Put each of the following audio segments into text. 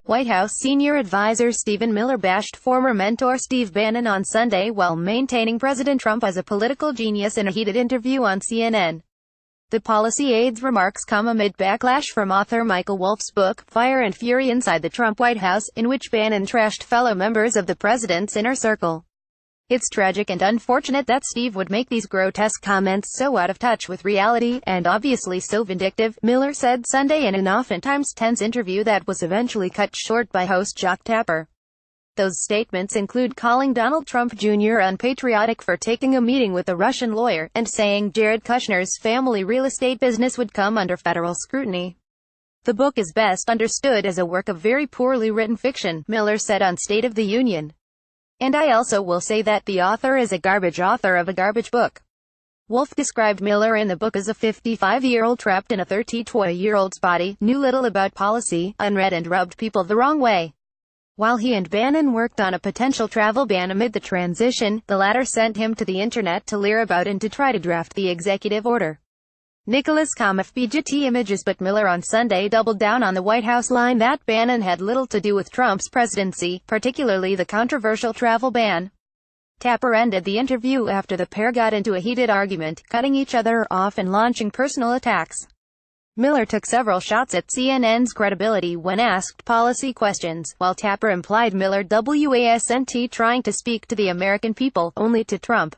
White House senior advisor Stephen Miller bashed former mentor Steve Bannon on Sunday while maintaining President Trump as a political genius in a heated interview on CNN. The policy aide's remarks come amid backlash from author Michael Wolff's book, Fire and Fury Inside the Trump White House, in which Bannon trashed fellow members of the president's inner circle. It's tragic and unfortunate that Steve would make these grotesque comments so out of touch with reality, and obviously so vindictive, Miller said Sunday in an oftentimes tense interview that was eventually cut short by host Jake Tapper. Those statements include calling Donald Trump Jr. unpatriotic for taking a meeting with a Russian lawyer, and saying Jared Kushner's family real estate business would come under federal scrutiny. The book is best understood as a work of very poorly written fiction, Miller said on State of the Union. And I also will say that the author is a garbage author of a garbage book. Wolff described Miller in the book as a 55-year-old trapped in a 32-year-old's body, knew little about policy, unread and rubbed people the wrong way. While he and Bannon worked on a potential travel ban amid the transition, the latter sent him to the internet to leer about and to try to draft the executive order. Nicholas FBGT images, but Miller on Sunday doubled down on the White House line that Bannon had little to do with Trump's presidency, particularly the controversial travel ban. Tapper ended the interview after the pair got into a heated argument, cutting each other off and launching personal attacks. Miller took several shots at CNN's credibility when asked policy questions, while Tapper implied Miller wasn't trying to speak to the American people, only to Trump.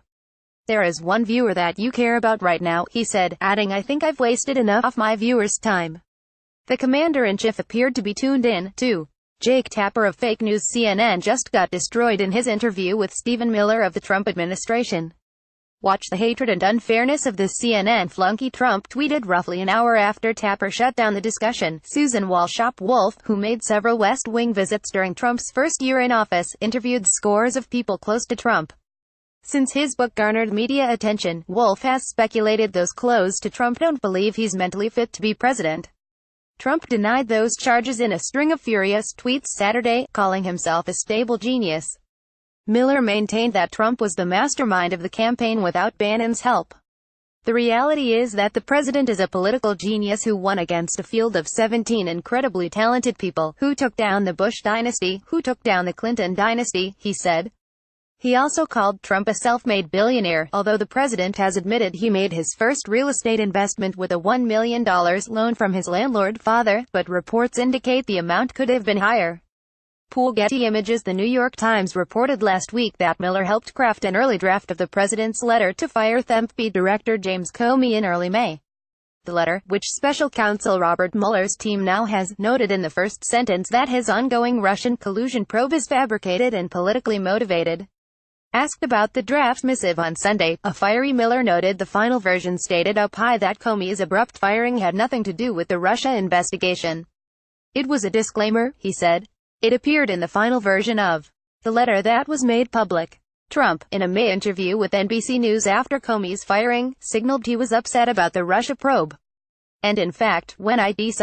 "There is one viewer that you care about right now," he said, adding, "I think I've wasted enough of my viewers' time." The commander-in-chief appeared to be tuned in, too. Jake Tapper of fake news CNN just got destroyed in his interview with Stephen Miller of the Trump administration. "Watch the hatred and unfairness of this CNN flunky," Trump tweeted roughly an hour after Tapper shut down the discussion. Susan Wolff, who made several West Wing visits during Trump's first year in office, interviewed scores of people close to Trump. Since his book garnered media attention, Wolff has speculated those close to Trump don't believe he's mentally fit to be president. Trump denied those charges in a string of furious tweets Saturday, calling himself a stable genius. Miller maintained that Trump was the mastermind of the campaign without Bannon's help. "The reality is that the president is a political genius who won against a field of 17 incredibly talented people, who took down the Bush dynasty, who took down the Clinton dynasty," he said. He also called Trump a self-made billionaire, although the president has admitted he made his first real estate investment with a $1 million loan from his landlord father, but reports indicate the amount could have been higher. Getty images. The New York Times reported last week that Miller helped craft an early draft of the president's letter to fire FBI Director James Comey in early May. The letter, which special counsel Robert Mueller's team now has, noted in the first sentence that his ongoing Russian collusion probe is fabricated and politically motivated. Asked about the draft missive on Sunday, a fiery Miller noted the final version stated up high that Comey's abrupt firing had nothing to do with the Russia investigation. "It was a disclaimer," he said. "It appeared in the final version of the letter that was made public." Trump, in a May interview with NBC News after Comey's firing, signaled he was upset about the Russia probe. "And in fact, when I decided